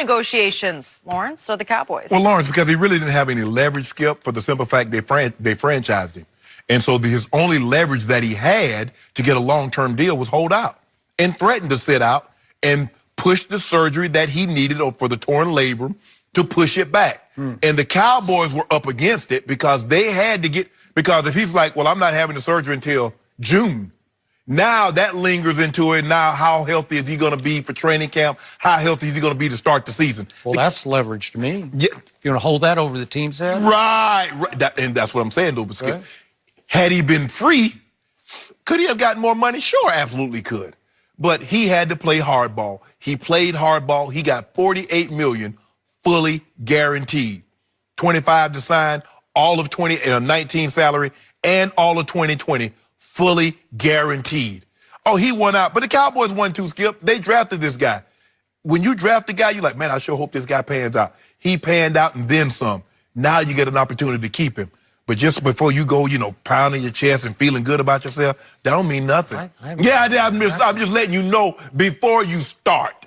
Negotiations, Lawrence, or the Cowboys? Well, Lawrence, because he really didn't have any leverage, Skip, for the simple fact they franchised him. And so his only leverage that he had to get a long-term deal was hold out and threaten to sit out and push the surgery that he needed for the torn labrum to push it back. And the Cowboys were up against it because they had to because if he's like, well, I'm not having the surgery until June, now that lingers into it. Now, how healthy is he going to be for training camp? How healthy is he going to be to start the season? Well, that's leverage to me. Yeah. You want to hold that over the team's head? Right. And that's what I'm saying, though. Right. Had he been free, could he have gotten more money? Sure, absolutely could. But he had to play hardball. He played hardball. He got $48 million fully guaranteed. 25 to sign, all of 2019 salary, and all of 2020 fully guaranteed. Oh, he won out. But the Cowboys won too, Skip. They drafted this guy. When you draft a guy, you're like, man, I sure hope this guy pans out. He panned out and then some. Now you get an opportunity to keep him. But just before you go, pounding your chest and feeling good about yourself, that don't mean nothing. I'm just letting you know before you start.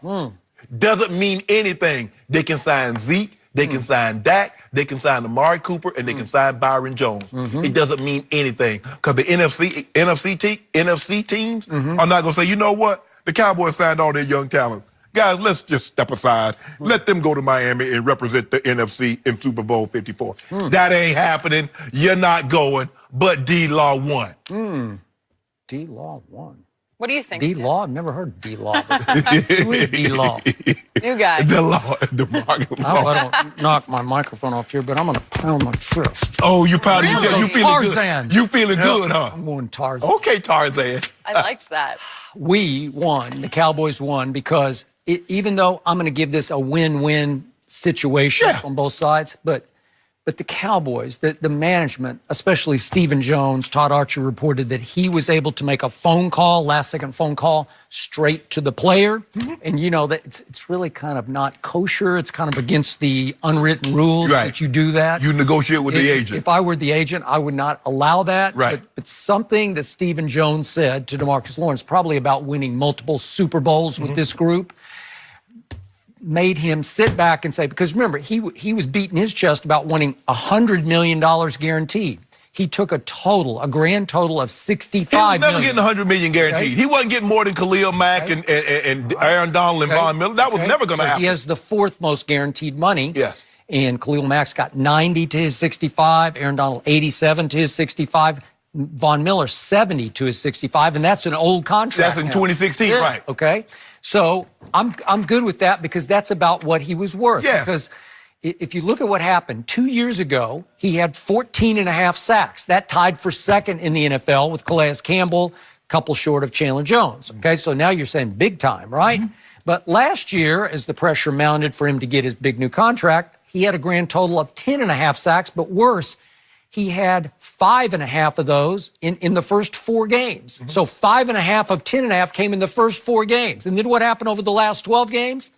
Doesn't mean anything. They can sign Zeke, they can sign Dak, they can sign Amari Cooper, and they can sign Byron Jones. It doesn't mean anything because the NFC teams are not going to say, you know what? The Cowboys signed all their young talent. Guys, let's just step aside. Let them go to Miami and represent the NFC in Super Bowl 54. That ain't happening. You're not going, but D-Law won. D-Law won. What do you think? D-Law? I've never heard of D-Law before. Who is D-Law? New guy. I don't knock my microphone off here, but I'm going to pound my chest. Oh, you pounding? Really? You feeling Tarzan. good? You feeling good, huh? I'm going Tarzan. Okay, Tarzan. I liked that. We won. The Cowboys won because even though I'm going to give this a win-win situation on both sides, but the Cowboys, the management, especially Stephen Jones, Todd Archer reported that he was able to make a phone call, last-second phone call, straight to the player. And you know that it's really kind of not kosher. It's kind of against the unwritten rules that you do that. You negotiate with the agent. If I were the agent, I would not allow that. Right. But something that Stephen Jones said to DeMarcus Lawrence, probably about winning multiple Super Bowls with this group, made him sit back and say, because remember, he was beating his chest about wanting $100 million guaranteed. He took a grand total of $65 million. He was never getting $100 million guaranteed. Okay. He wasn't getting more than Khalil Mack and Aaron Donald and Von Miller. That was never going to happen. He has the fourth most guaranteed money. Yes. And Khalil Mack's got 90 to his 65, Aaron Donald 87 to his 65, Von Miller 70 to his 65, and that's an old contract. That's in 2016, right? Okay. So I'm good with that because that's about what he was worth. Yes. Because if you look at what happened 2 years ago, he had 14.5 sacks. That tied for second in the NFL with Calais Campbell, a couple short of Chandler Jones. Okay, so now you're saying big time, right? But last year, as the pressure mounted for him to get his big new contract, he had a grand total of 10.5 sacks, but worse, he had 5.5 of those in the first 4 games. So 5.5 of 10.5 came in the first 4 games. And then what happened over the last 12 games?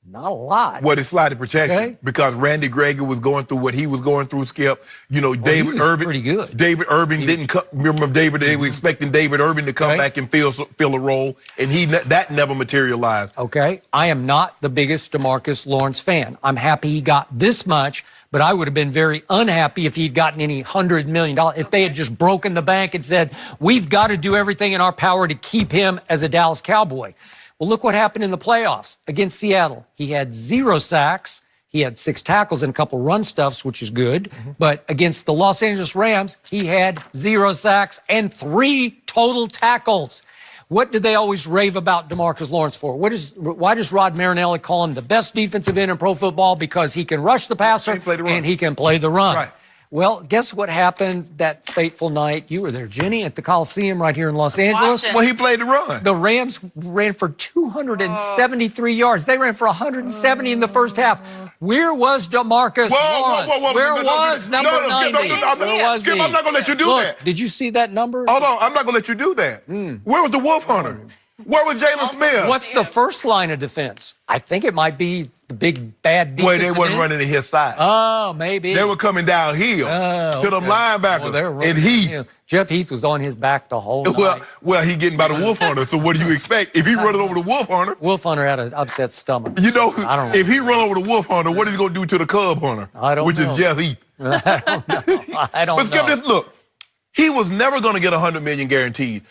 Not a lot. Well, it's slight protection because Randy Gregory was going through what he was going through, Skip. David Irving. Pretty good. David Irving didn't come. Remember, they were expecting David Irving to come back and fill a role, and that never materialized. Okay. I am not the biggest DeMarcus Lawrence fan. I'm happy he got this much, but I would have been very unhappy if he'd gotten any $100 million. If they had just broken the bank and said, we've got to do everything in our power to keep him as a Dallas Cowboy. Well, look what happened in the playoffs against Seattle. He had 0 sacks. He had 6 tackles and a couple run stuffs, which is good. But against the Los Angeles Rams, he had 0 sacks and 3 total tackles. What do they always rave about DeMarcus Lawrence for? Why does Rod Marinelli call him the best defensive end in pro football? Because he can rush the passer and he can play the run. Right. Well, guess what happened that fateful night? You were there, Jenny, at the Coliseum right here in Los Angeles. Well, he played the run. The Rams ran for 273 yards. They ran for 170 in the first half. Where was DeMarcus Lawrence? Where was number 90? Where was he? I'm not going to let you do that. Did you see that number? Hold on. I'm not going to let you do that. Where was the Wolf Hunter? Where was Jalen Smith? What's the first line of defense? I think it might be the big bad defense. Well, they weren't running to his side. Oh, maybe. They were coming downhill to the linebacker. Well, and he Jeff Heath was on his back the whole night. Well, he getting by the wolf hunter. So what do you expect if he running over the wolf hunter? Wolf hunter had an upset stomach. You know, I don't know. if he run over the wolf hunter, what is he gonna do to the cub hunter? I don't which know. is Jeff Heath. I don't But Skip, know. this look. He was never going to get $100 million guaranteed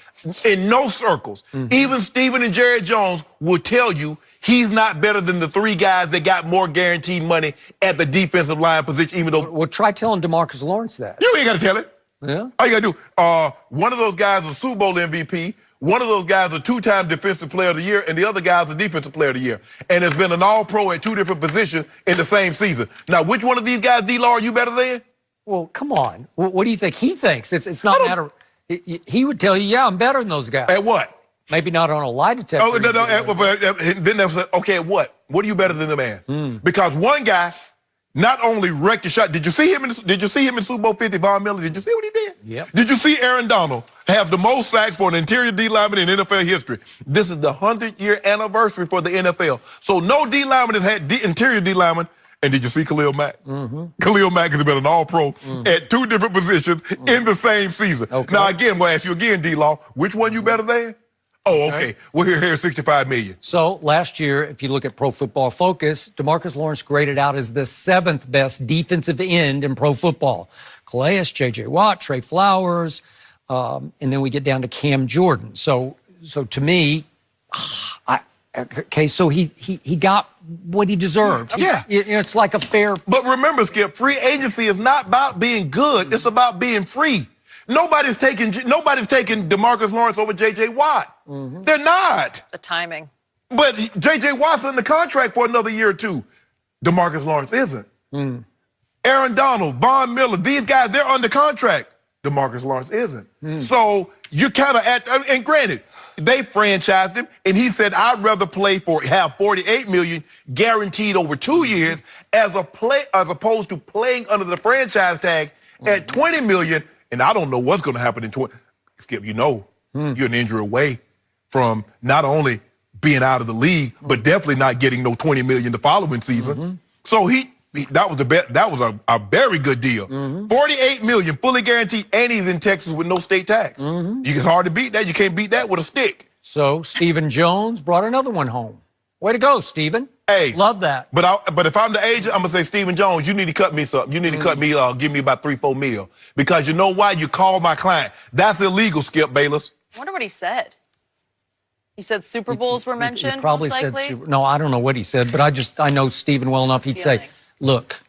in no circles. Even Steven and Jerry Jones will tell you he's not better than the three guys that got more guaranteed money at the defensive line position, even though. Well, try telling DeMarcus Lawrence that. You ain't got to tell it. Yeah. All you got to do, one of those guys is a Super Bowl MVP, one of those guys is a two-time Defensive Player of the Year, and the other guy's a Defensive Player of the Year. And has been an All-Pro at two different positions in the same season. Now, which one of these guys, D-Law, are you better than? Well, come on. What do you think he thinks? It's not a matter. He would tell you, yeah, I'm better than those guys. At what? Maybe not on a lie detector. Oh, then they say, okay, at what? What are you better than the man? Because one guy not only wrecked the shot. Did you see him in Super Bowl 50, Von Miller? Did you see what he did? Yep. Did you see Aaron Donald have the most sacks for an interior D lineman in NFL history? This is the 100-year anniversary for the NFL. So no D lineman has had interior D lineman. And did you see Khalil Mack? Khalil Mack has been an All-Pro at two different positions in the same season. Okay. Now, again, I'm going to ask you again, D-Law, which one you better than? Oh, okay. We're here $65 million. So last year, if you look at Pro Football Focus, DeMarcus Lawrence graded out as the 7th best defensive end in pro football. Calais, J.J. Watt, Trey Flowers, and then we get down to Cam Jordan. So to me, so he got what he deserved. Yeah. It's like a fair. But remember, Skip, free agency is not about being good. It's about being free. Nobody's taking DeMarcus Lawrence over J.J. Watt. They're not. The timing. But J.J. Watt's in the contract for another year or two. DeMarcus Lawrence isn't. Aaron Donald, Von Miller, these guys, they're under contract. DeMarcus Lawrence isn't. So you kind of and granted, they franchised him, and he said, I'd rather have $48 million guaranteed over 2 years as opposed to playing under the franchise tag at $20 million. And I don't know what's going to happen in 20. Skip, you're an injury away from not only being out of the league, but definitely not getting no $20 million the following season. So that was a very good deal. $48 million fully guaranteed, and he's in Texas with no state tax. It's hard to beat that. You can't beat that with a stick. So Stephen Jones brought another one home. Way to go, Stephen. Hey, love that. But if I'm the agent, I'm gonna say, Stephen Jones, you need to cut me something. You need to cut me, give me about $3-4 million, because you know why? You called my client. That's illegal, Skip Bayless. I wonder what he said. He said Super Bowls were mentioned. He probably most said likely? no. I don't know what he said, but I know Stephen well enough. He'd say, look,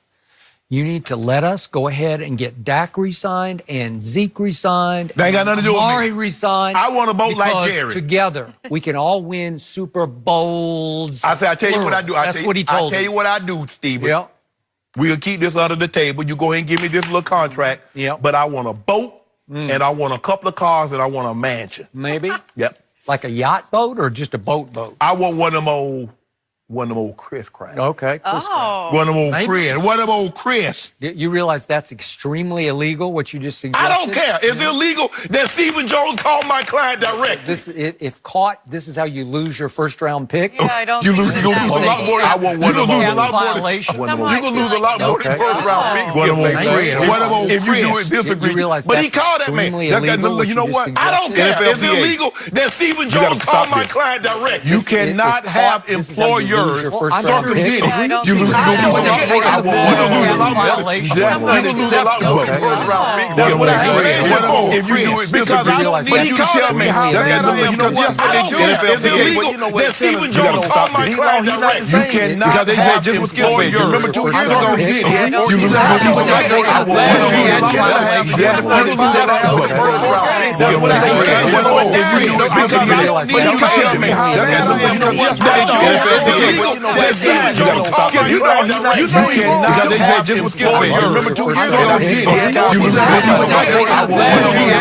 you need to let us go ahead and get Dak re-signed and Zeke re-signed. They ain't got nothing to do with me. Amari re-signed. I want a boat like because Jerry. Together, we can all win Super Bowls. I tell you what I do. That's what he told me. I tell you what I do, Stephen. Yep. We'll keep this under the table. You go ahead and give me this little contract. Yep. But I want a boat, and I want a couple of cars, and I want a mansion. Maybe. Yep. Like a yacht boat or just a boat? I want one of them old Chris crap. Okay. Oh. One of them old Maybe. Chris. One of them old Chris. You realize that's extremely illegal, what you just suggested? I don't care. It's illegal that Stephen Jones called my client direct. If caught, this is how you lose your first-round pick? Yeah, I don't You think lose a lot more. I want one of them. Lose a lot more. You can lose a lot more than first-round picks. One of them Chris. One of them If you do it, disagree. You realize But he that's called that man. extremely illegal, what You you know just what? I don't care. suggested? It's illegal that Stephen Jones called my client direct. You cannot have employers circumventing. You lose a lot more. I want one of them. You lose a lot more than first-round picks. That's what I have. If you do it, because I don't need you to tell me how. You know what? I don't care. It's illegal that Stephen Jones called my client direct. You cannot have employers. Remember 2 years ago, you lose a lot more. I want one of them. That's what I have. Because I don't need you to tell me how. You know what? It's illegal that Stephen Jones called my client direct. You cannot have employers. Remember 2 years ago, you lose a lot more. I want one of them.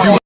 You